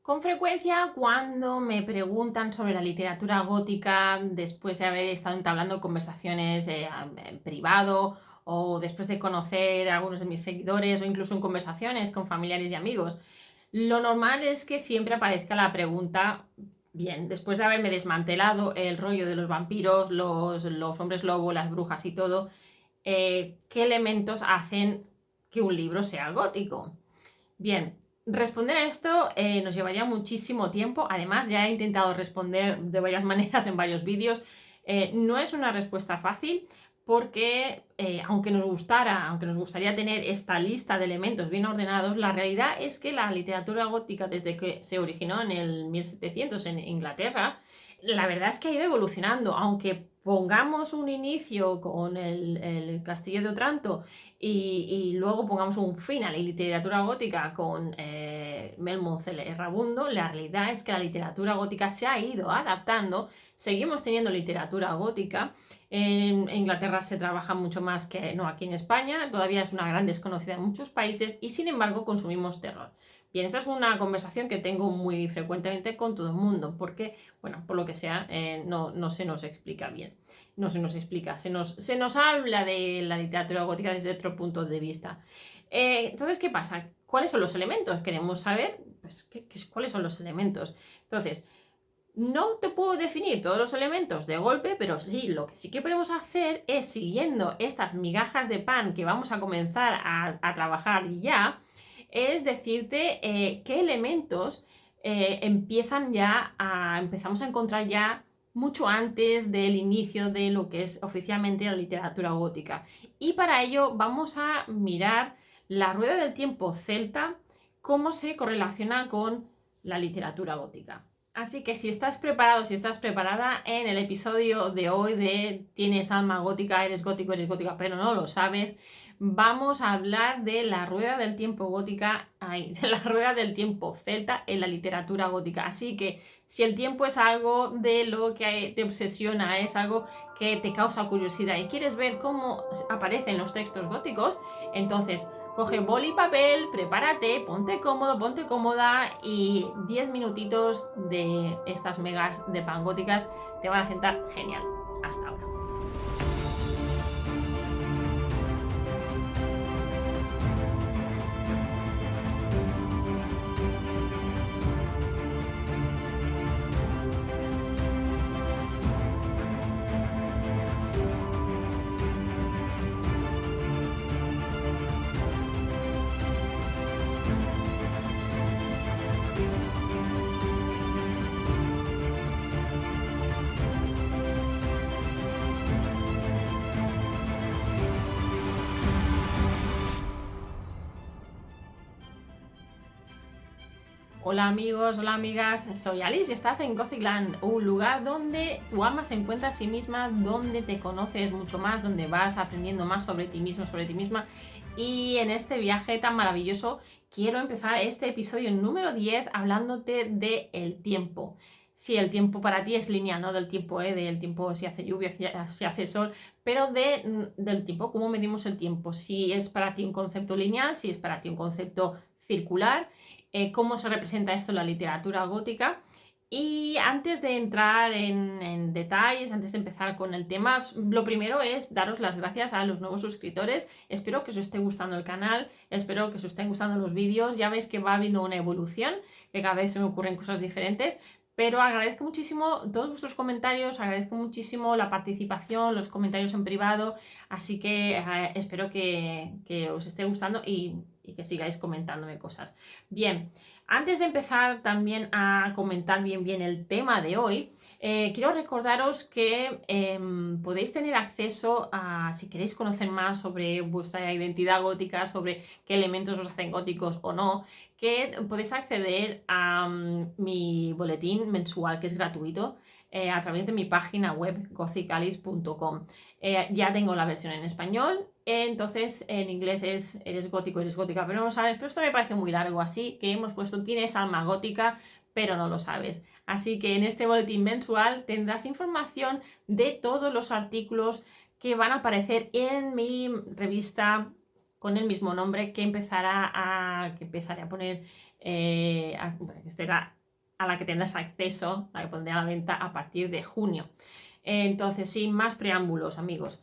Con frecuencia, cuando me preguntan sobre la literatura gótica, después de haber estado entablando conversaciones en privado o después de conocer a algunos de mis seguidores o incluso en conversaciones con familiares y amigos, lo normal es que siempre aparezca la pregunta, bien, después de haberme desmantelado el rollo de los vampiros, los hombres lobo, las brujas y todo, ¿qué elementos hacen que un libro sea gótico? Bien, responder a esto nos llevaría muchísimo tiempo. Además, ya he intentado responder de varias maneras en varios vídeos. No es una respuesta fácil porque aunque nos gustaría tener esta lista de elementos bien ordenados, la realidad es que la literatura gótica, desde que se originó en el 1700 en Inglaterra, la verdad es que ha ido evolucionando. Aunque pongamos un inicio con el Castillo de Otranto y luego pongamos un fin a la literatura gótica con Melmoth el Errabundo, la realidad es que la literatura gótica se ha ido adaptando. Seguimos teniendo literatura gótica. En Inglaterra se trabaja mucho más que no aquí en España, todavía es una gran desconocida en muchos países y sin embargo consumimos terror. Bien, esta es una conversación que tengo muy frecuentemente con todo el mundo porque, bueno, por lo que sea, no se nos explica bien. No se nos explica, se nos habla de la literatura gótica desde otro punto de vista. Entonces, ¿qué pasa? ¿Cuáles son los elementos? Queremos saber, pues, ¿cuáles son los elementos? Entonces, no te puedo definir todos los elementos de golpe, pero sí, lo que sí que podemos hacer es, siguiendo estas migajas de pan que vamos a comenzar a trabajar ya, es decirte qué elementos empezamos a encontrar ya mucho antes del inicio de lo que es oficialmente la literatura gótica. Y para ello vamos a mirar la rueda del tiempo celta, cómo se correlaciona con la literatura gótica. Así que si estás preparado, si estás preparada, en el episodio de hoy de Tienes alma gótica, eres gótica, pero no lo sabes, vamos a hablar de la rueda del tiempo gótica, de la rueda del tiempo celta en la literatura gótica. Así que si el tiempo es algo de lo que te obsesiona, es algo que te causa curiosidad y quieres ver cómo aparecen los textos góticos, entonces coge boli y papel, prepárate, ponte cómodo, ponte cómoda y 10 minutitos de estas megas de pan góticas te van a sentar genial. Hasta ahora. Hola amigos, hola amigas, soy Alice y estás en Gothicland, un lugar donde tu alma se encuentra a sí misma, donde te conoces mucho más, donde vas aprendiendo más sobre ti mismo, sobre ti misma. Y en este viaje tan maravilloso quiero empezar este episodio número 10 hablándote de el tiempo. Si el tiempo para ti es lineal, no del tiempo, del tiempo si hace lluvia, si hace sol, pero del tiempo, cómo medimos el tiempo. Si es para ti un concepto lineal, si es para ti un concepto circular, cómo se representa esto en la literatura gótica. Y antes de entrar en detalles, antes de empezar con el tema, lo primero es daros las gracias a los nuevos suscriptores. Espero que os esté gustando el canal, espero que os estén gustando los vídeos. Ya veis que va habiendo una evolución, que cada vez se me ocurren cosas diferentes. Pero agradezco muchísimo todos vuestros comentarios, agradezco muchísimo la participación, los comentarios en privado, así que espero que os esté gustando y que sigáis comentándome cosas. Bien, antes de empezar también a comentar bien el tema de hoy, quiero recordaros que podéis tener acceso a, si queréis conocer más sobre vuestra identidad gótica, sobre qué elementos os hacen góticos o no, que podéis acceder a mi boletín mensual que es gratuito a través de mi página web gothicalice.com. Ya tengo la versión en español, entonces en inglés es eres gótico, eres gótica, pero no lo sabes, pero esto me parece muy largo, así que hemos puesto tienes alma gótica, pero no lo sabes. Así que en este boletín mensual tendrás información de todos los artículos que van a aparecer en mi revista con el mismo nombre que empezaré a poner, que estará a la que tendrás acceso, la que pondré a la venta a partir de junio. Entonces, sin más preámbulos, amigos,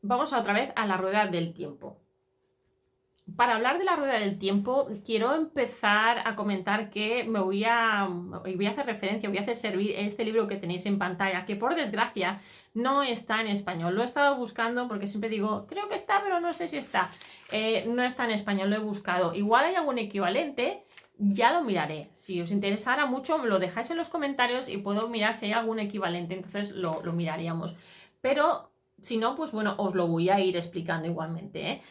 vamos otra vez a la rueda del tiempo. Para hablar de la rueda del tiempo, quiero empezar a comentar que voy a hacer referencia, voy a hacer servir este libro que tenéis en pantalla, que por desgracia no está en español. Lo he estado buscando porque siempre digo, creo que está, pero no sé si está. No está en español, lo he buscado. Igual hay algún equivalente, ya lo miraré. Si os interesara mucho, me lo dejáis en los comentarios y puedo mirar si hay algún equivalente, entonces lo miraríamos. Pero si no, pues bueno, os lo voy a ir explicando igualmente.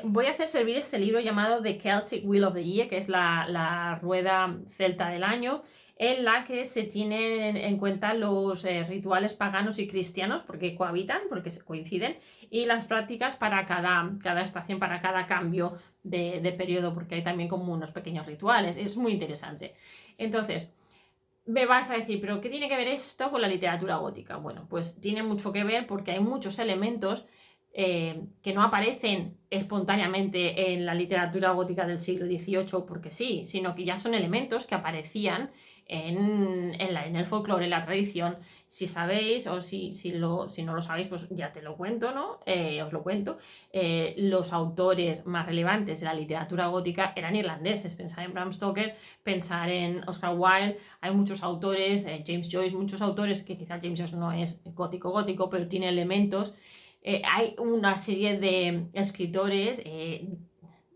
Voy a hacer servir este libro llamado The Celtic Wheel of the Year, que es la rueda celta del año, en la que se tienen en cuenta los rituales paganos y cristianos, porque cohabitan, porque se coinciden, y las prácticas para cada estación, para cada cambio de periodo, porque hay también como unos pequeños rituales. Es muy interesante. Entonces, me vas a decir, ¿pero qué tiene que ver esto con la literatura gótica? Bueno, pues tiene mucho que ver porque hay muchos elementos que no aparecen espontáneamente en la literatura gótica del siglo XVIII porque sí, sino que ya son elementos que aparecían en el folclore, en la tradición. Si sabéis o si no lo sabéis, pues ya te lo cuento, ¿no? Os lo cuento. Los autores más relevantes de la literatura gótica eran irlandeses. Pensar en Bram Stoker, pensar en Oscar Wilde. Hay muchos autores, James Joyce, muchos autores que quizás James Joyce no es gótico, pero tiene elementos. Hay una serie de escritores,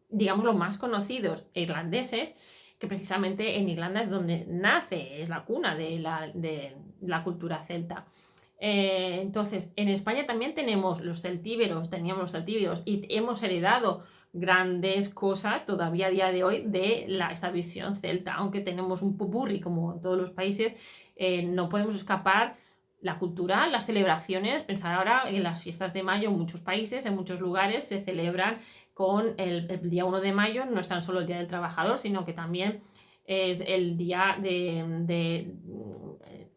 digamos los más conocidos irlandeses, que precisamente en Irlanda es donde nace, es la cuna de la cultura celta. Entonces, en España también teníamos los celtíberos y hemos heredado grandes cosas todavía a día de hoy de esta visión celta, aunque tenemos un popurrí como en todos los países, no podemos escapar la cultura, las celebraciones. Pensar ahora en las fiestas de mayo en muchos países, en muchos lugares se celebran con el día 1 de mayo, no es tan solo el Día del Trabajador, sino que también es el día en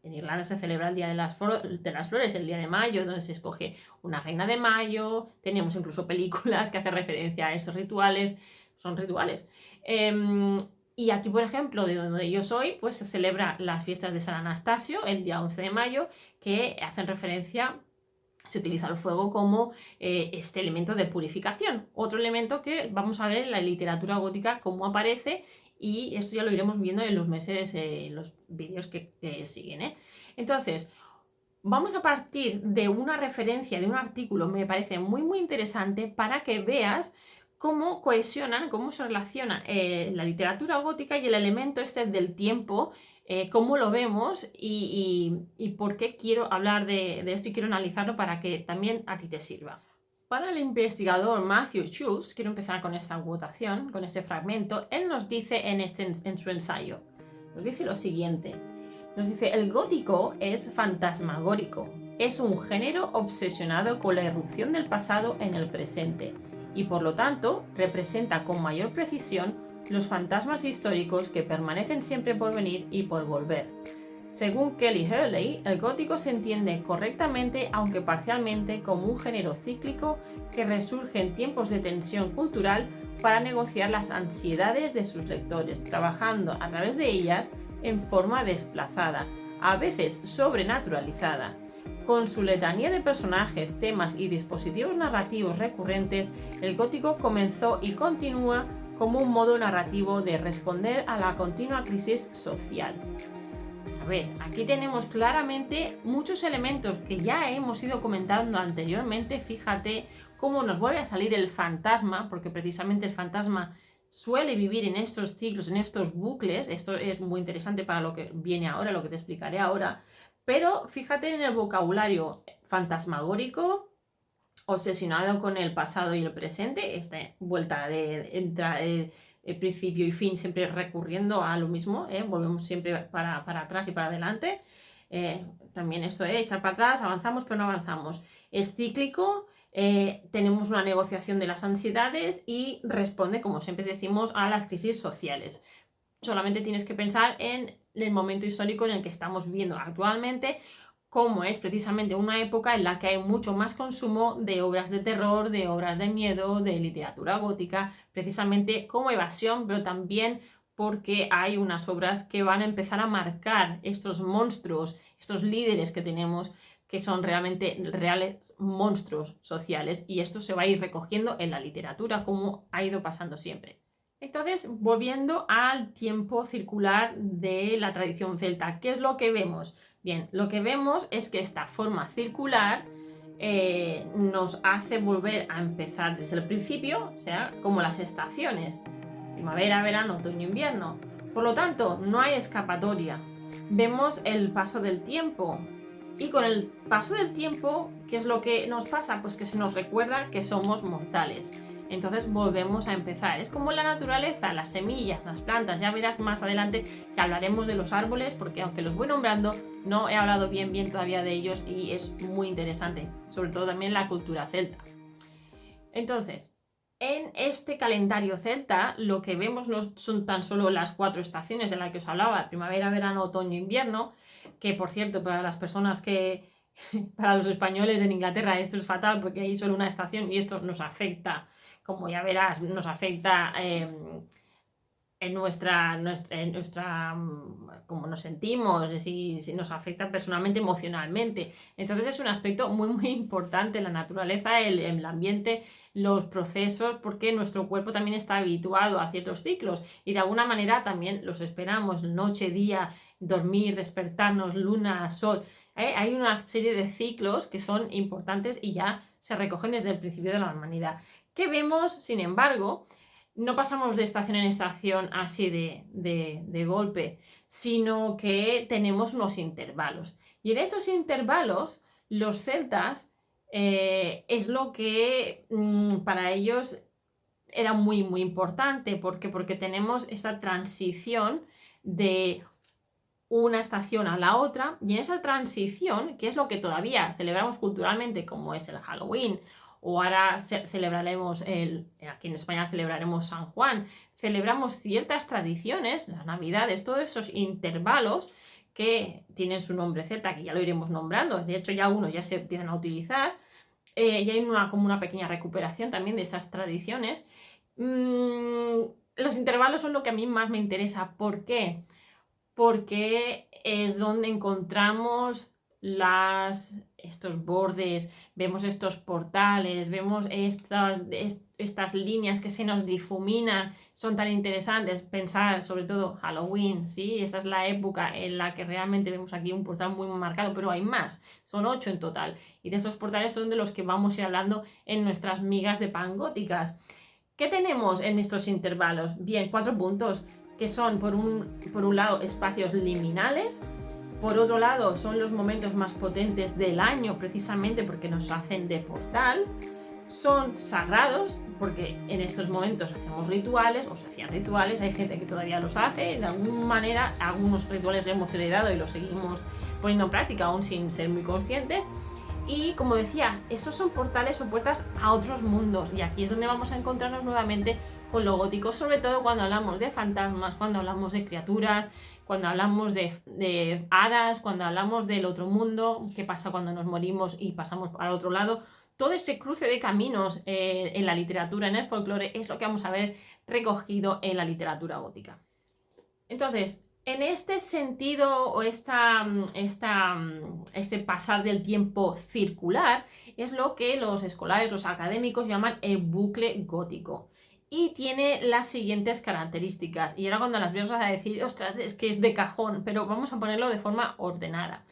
Irlanda se celebra el Día de las Flores, el día de mayo, donde se escoge una reina de mayo. Tenemos incluso películas que hacen referencia a estos rituales, son rituales. Y aquí, por ejemplo, de donde yo soy, pues se celebra las fiestas de San Anastasio, el día 11 de mayo, que hacen referencia, se utiliza el fuego como este elemento de purificación. Otro elemento que vamos a ver en la literatura gótica cómo aparece, y esto ya lo iremos viendo en los meses, en los vídeos que siguen. Entonces, vamos a partir de una referencia, de un artículo, me parece muy muy interesante para que veas cómo cohesionan, cómo se relaciona la literatura gótica y el elemento este del tiempo, cómo lo vemos y por qué quiero hablar de esto y quiero analizarlo para que también a ti te sirva. Para el investigador Matthew Schultz, quiero empezar con esta votación, con este fragmento. Él nos dice en su ensayo, nos dice lo siguiente. Nos dice, el gótico es fantasmagórico, es un género obsesionado con la irrupción del pasado en el presente y por lo tanto representa con mayor precisión los fantasmas históricos que permanecen siempre por venir y por volver. Según Kelly Hurley, el gótico se entiende correctamente, aunque parcialmente, como un género cíclico que resurge en tiempos de tensión cultural para negociar las ansiedades de sus lectores, trabajando a través de ellas en forma desplazada, a veces sobrenaturalizada. Con su letanía de personajes, temas y dispositivos narrativos recurrentes, el gótico comenzó y continúa como un modo narrativo de responder a la continua crisis social. A ver, aquí tenemos claramente muchos elementos que ya hemos ido comentando anteriormente. Fíjate cómo nos vuelve a salir el fantasma, porque precisamente el fantasma suele vivir en estos ciclos, en estos bucles. Esto es muy interesante para lo que viene ahora, lo que te explicaré ahora. Pero fíjate en el vocabulario fantasmagórico, obsesionado con el pasado y el presente, esta vuelta de principio y fin, siempre recurriendo a lo mismo, volvemos siempre para atrás y para adelante. También esto, echar para atrás, avanzamos pero no avanzamos. Es cíclico, tenemos una negociación de las ansiedades y responde, como siempre decimos, a las crisis sociales. Solamente tienes que pensar en el momento histórico en el que estamos viviendo actualmente, cómo es precisamente una época en la que hay mucho más consumo de obras de terror, de obras de miedo, de literatura gótica, precisamente como evasión, pero también porque hay unas obras que van a empezar a marcar estos monstruos, estos líderes que tenemos, que son realmente reales monstruos sociales, y esto se va a ir recogiendo en la literatura, como ha ido pasando siempre. Entonces, volviendo al tiempo circular de la tradición celta, ¿qué es lo que vemos? Bien, lo que vemos es que esta forma circular nos hace volver a empezar desde el principio, o sea, como las estaciones, primavera, verano, otoño, invierno. Por lo tanto, no hay escapatoria. Vemos el paso del tiempo. Y con el paso del tiempo, ¿qué es lo que nos pasa? Pues que se nos recuerda que somos mortales. Entonces volvemos a empezar. Es como la naturaleza, las semillas, las plantas. Ya verás más adelante que hablaremos de los árboles, porque aunque los voy nombrando, no he hablado bien todavía de ellos y es muy interesante. Sobre todo también la cultura celta. Entonces, en este calendario celta, lo que vemos no son tan solo las 4 estaciones de las que os hablaba, primavera, verano, otoño, invierno, que por cierto, para las personas que, para los españoles en Inglaterra esto es fatal porque hay solo una estación y esto nos afecta, como ya verás, nos afecta en nuestra cómo nos sentimos, si nos afecta personalmente, emocionalmente. Entonces es un aspecto muy importante, la naturaleza, el ambiente, los procesos, porque nuestro cuerpo también está habituado a ciertos ciclos y de alguna manera también los esperamos, noche, día, dormir, despertarnos, luna, sol. Hay una serie de ciclos que son importantes y ya se recogen desde el principio de la humanidad. ¿Qué vemos, sin embargo? No pasamos de estación en estación así de golpe, sino que tenemos unos intervalos. Y en estos intervalos, los celtas es lo que para ellos era muy importante. ¿Por qué? Porque tenemos esta transición de una estación a la otra, y en esa transición, que es lo que todavía celebramos culturalmente, como es el Halloween, o ahora celebraremos aquí en España celebraremos San Juan, celebramos ciertas tradiciones, las navidades, todos esos intervalos que tienen su nombre celta, que ya lo iremos nombrando, de hecho ya algunos ya se empiezan a utilizar, y hay como una pequeña recuperación también de esas tradiciones. Los intervalos son lo que a mí más me interesa. ¿Por qué? Porque es donde encontramos estos bordes, vemos estos portales, vemos estas líneas que se nos difuminan, son tan interesantes. Pensar sobre todo Halloween, ¿sí? Esta es la época en la que realmente vemos aquí un portal muy marcado, pero hay más, son 8 en total, y de esos portales son de los que vamos a ir hablando en nuestras migas de pan góticas. ¿Qué tenemos en estos intervalos? Bien, 4 puntos, que son por un lado espacios liminales, por otro lado son los momentos más potentes del año, precisamente porque nos hacen de portal, son sagrados, porque en estos momentos hacemos rituales, o se hacían rituales, hay gente que todavía los hace, de alguna manera algunos rituales hemos heredado y los seguimos poniendo en práctica aún sin ser muy conscientes. Y como decía, esos son portales o puertas a otros mundos, y aquí es donde vamos a encontrarnos nuevamente con lo gótico, sobre todo cuando hablamos de fantasmas, cuando hablamos de criaturas, cuando hablamos de hadas, cuando hablamos del otro mundo, qué pasa cuando nos morimos y pasamos al otro lado. Todo ese cruce de caminos en la literatura, en el folclore, es lo que vamos a ver recogido en la literatura gótica. Entonces, en este sentido, o este pasar del tiempo circular, es lo que los escolares, los académicos llaman el bucle gótico. Y tiene las siguientes características. Y ahora cuando las veas vas a decir, ostras, es que es de cajón, pero vamos a ponerlo de forma ordenada.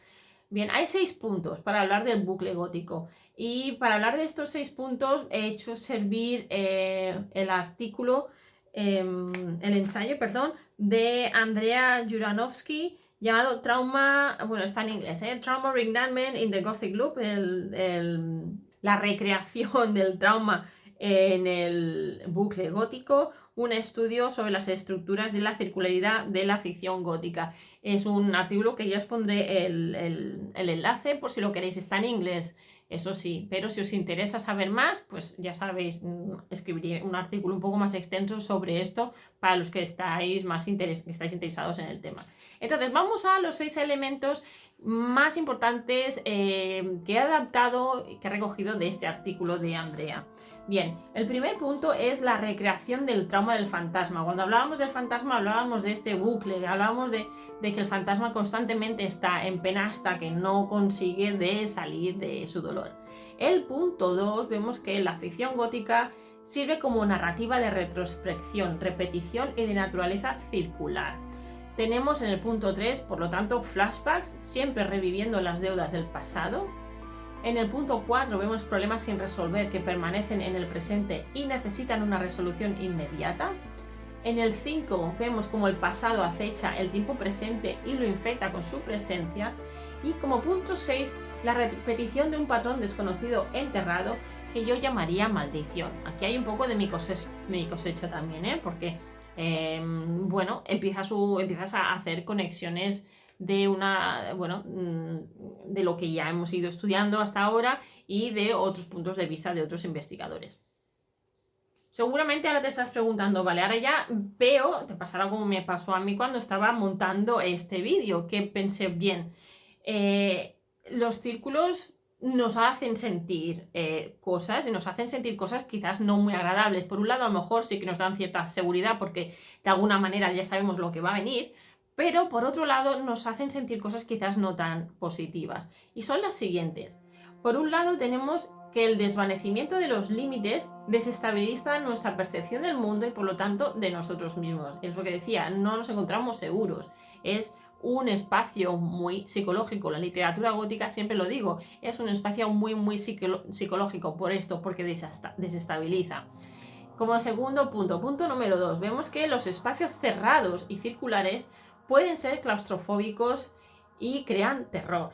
Bien, hay 6 puntos para hablar del bucle gótico. Y para hablar de estos 6 puntos he hecho servir el artículo, el ensayo, perdón, de Andrea Juranovsky, llamado Trauma, bueno, está en inglés, Trauma Reenactment in the Gothic Loop, la recreación del trauma en el bucle gótico, un estudio sobre las estructuras de la circularidad de la ficción gótica. Es un artículo que ya os pondré el enlace por si lo queréis, está en inglés, eso sí, pero si os interesa saber más, pues ya sabéis, escribiré un artículo un poco más extenso sobre esto para los que estáis interesados en el tema. Entonces, vamos a los 6 elementos más importantes que he adaptado y que he recogido de este artículo de Andrea. Bien, el primer punto es la recreación del trauma del fantasma. Cuando hablábamos del fantasma hablábamos de este bucle, hablábamos de que el fantasma constantemente está en pena hasta que no consigue de salir de su dolor. El punto 2, vemos que la ficción gótica sirve como narrativa de retrospección, repetición y de naturaleza circular. Tenemos en el punto 3, por lo tanto, flashbacks, siempre reviviendo las deudas del pasado. En el punto 4 vemos problemas sin resolver que permanecen en el presente y necesitan una resolución inmediata. En el 5 vemos cómo el pasado acecha el tiempo presente y lo infecta con su presencia. Y como punto 6, la repetición de un patrón desconocido enterrado que yo llamaría maldición. Aquí hay un poco de mi cosecha también, porque bueno, empiezas a hacer conexiones de de lo que ya hemos ido estudiando hasta ahora y de otros puntos de vista de otros investigadores. Seguramente ahora te estás preguntando, vale, ahora ya veo, te pasará como me pasó a mí cuando estaba montando este vídeo, que pensé, bien, los círculos nos hacen sentir cosas y nos hacen sentir cosas quizás no muy agradables. Por un lado, a lo mejor sí que nos dan cierta seguridad porque de alguna manera ya sabemos lo que va a venir, pero por otro lado nos hacen sentir cosas quizás no tan positivas. Y son las siguientes. Por un lado tenemos que el desvanecimiento de los límites desestabiliza nuestra percepción del mundo y por lo tanto de nosotros mismos. Es lo que decía, no nos encontramos seguros. Es un espacio muy psicológico. La literatura gótica, siempre lo digo, es un espacio muy psicológico por esto, porque desestabiliza. Como segundo punto número 2, vemos que los espacios cerrados y circulares pueden ser claustrofóbicos y crean terror.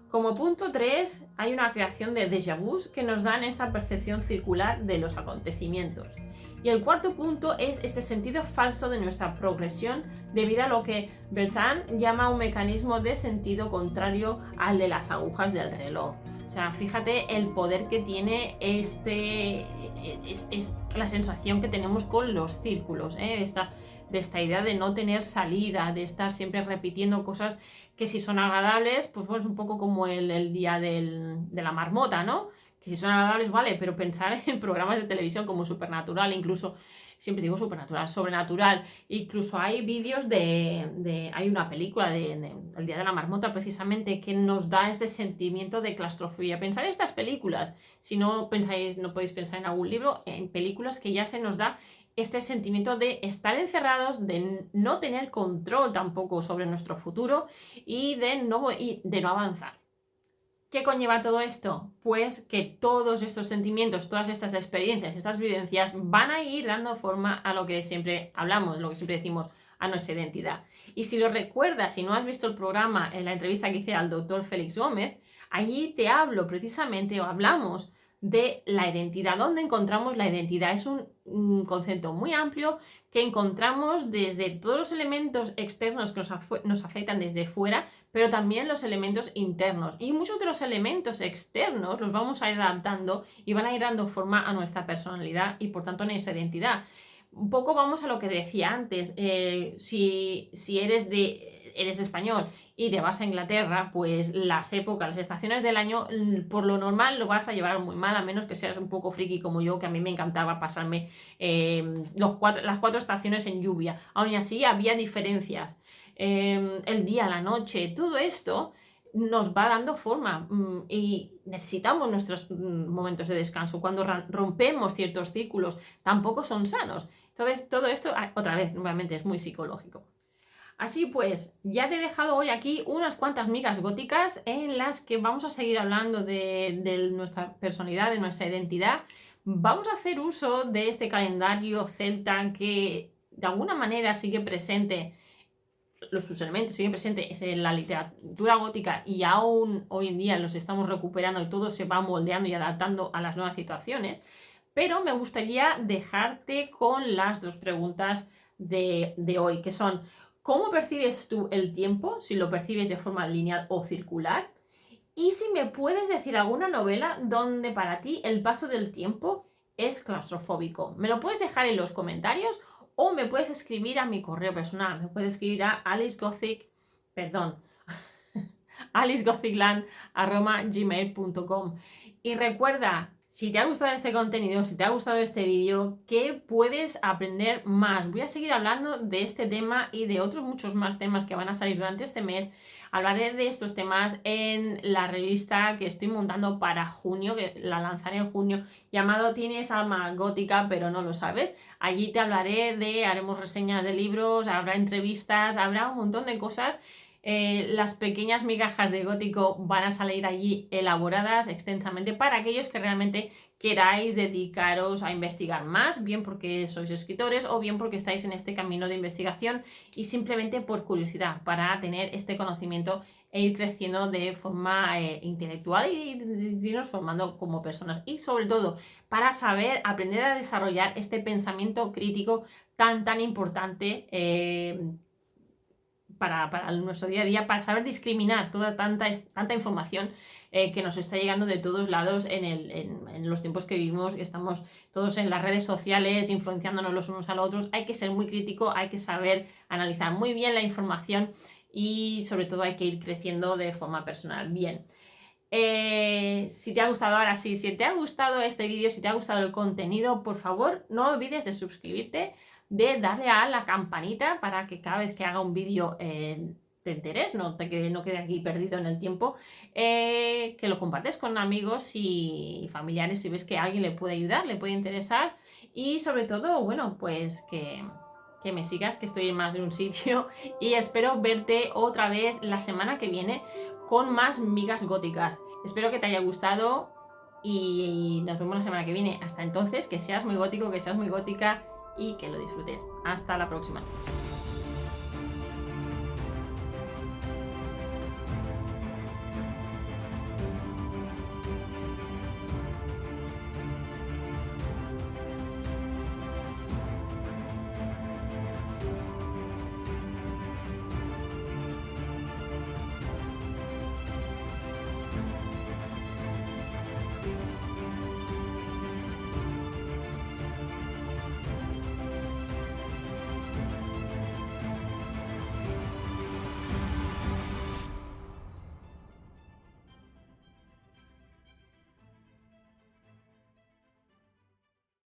Como punto 3, hay una creación de déjà vus que nos dan esta percepción circular de los acontecimientos. Y el cuarto punto es este sentido falso de nuestra progresión debido a lo que Bertrand llama un mecanismo de sentido contrario al de las agujas del reloj. O sea, fíjate el poder que tiene es la sensación que tenemos con los círculos, de esta idea de no tener salida, de estar siempre repitiendo cosas que si son agradables, pues bueno, es un poco como el día de la marmota, ¿no? Que si son agradables, vale, pero pensar en programas de televisión como Supernatural, incluso, siempre digo Supernatural, Sobrenatural, incluso hay vídeos hay una película El día de la marmota precisamente que nos da este sentimiento de claustrofobia. Pensar en estas películas, si no pensáis, no podéis pensar en algún libro, en películas que ya se nos da este sentimiento de estar encerrados, de no tener control tampoco sobre nuestro futuro y de no avanzar. ¿Qué conlleva todo esto? Pues que todos estos sentimientos, todas estas experiencias, estas vivencias van a ir dando forma a lo que siempre hablamos, lo que siempre decimos, a nuestra identidad. Y si lo recuerdas, si no has visto el programa en la entrevista que hice al doctor Félix Gómez, allí te hablo precisamente o hablamos de la identidad. ¿Dónde encontramos la identidad? Es un concepto muy amplio que encontramos desde todos los elementos externos que nos afectan desde fuera, pero también los elementos internos. Y muchos de los elementos externos los vamos a ir adaptando y van a ir dando forma a nuestra personalidad y por tanto a nuestra identidad. Un poco vamos a lo que decía antes, si eres español y te vas a Inglaterra, pues las épocas, las estaciones del año, por lo normal lo vas a llevar muy mal, a menos que seas un poco friki como yo, que a mí me encantaba pasarme las 4 estaciones en lluvia. Aún así había diferencias. El día, la noche, todo esto nos va dando forma y necesitamos nuestros momentos de descanso. Cuando rompemos ciertos círculos, tampoco son sanos. Entonces, todo esto, otra vez, nuevamente, es muy psicológico. Así pues, ya te he dejado hoy aquí unas cuantas migas góticas en las que vamos a seguir hablando de nuestra personalidad, de nuestra identidad. Vamos a hacer uso de este calendario celta que de alguna manera sigue presente, sus elementos siguen presentes en la literatura gótica y aún hoy en día los estamos recuperando y todo se va moldeando y adaptando a las nuevas situaciones. Pero me gustaría dejarte con las dos preguntas de hoy, que son: ¿cómo percibes tú el tiempo? Si lo percibes de forma lineal o circular. Y si me puedes decir alguna novela donde para ti el paso del tiempo es claustrofóbico. Me lo puedes dejar en los comentarios o me puedes escribir a mi correo personal. Me puedes escribir a alicegothicland@gmail.com. Y recuerda, si te ha gustado este contenido, si te ha gustado este vídeo, que puedes aprender más. Voy a seguir hablando de este tema y de otros muchos más temas que van a salir durante este mes. Hablaré de estos temas en la revista que estoy montando para junio, que la lanzaré en junio, llamado Tienes alma gótica, pero no lo sabes. Allí te hablaré haremos reseñas de libros, habrá entrevistas, habrá un montón de cosas. Las pequeñas migajas de gótico van a salir allí elaboradas extensamente para aquellos que realmente queráis dedicaros a investigar más, bien porque sois escritores o bien porque estáis en este camino de investigación y simplemente por curiosidad, para tener este conocimiento e ir creciendo de forma intelectual y irnos formando como personas, y sobre todo para saber aprender a desarrollar este pensamiento crítico tan importante para nuestro día a día, para saber discriminar toda tanta información que nos está llegando de todos lados en los tiempos que vivimos, que estamos todos en las redes sociales influenciándonos los unos a los otros. Hay que ser muy crítico, hay que saber analizar muy bien la información y sobre todo hay que ir creciendo de forma personal. Bien. Si te ha gustado, ahora sí, si te ha gustado este vídeo, si te ha gustado el contenido, por favor no olvides de suscribirte, de darle a la campanita para que cada vez que haga un vídeo te enteres, no quede aquí perdido en el tiempo, que lo compartes con amigos y familiares si ves que a alguien le puede ayudar, le puede interesar, y sobre todo, bueno, pues que me sigas, que estoy en más de un sitio, y espero verte otra vez la semana que viene con más migas góticas. Espero que te haya gustado y nos vemos la semana que viene. Hasta entonces, que seas muy gótico, que seas muy gótica y que lo disfrutes. Hasta la próxima.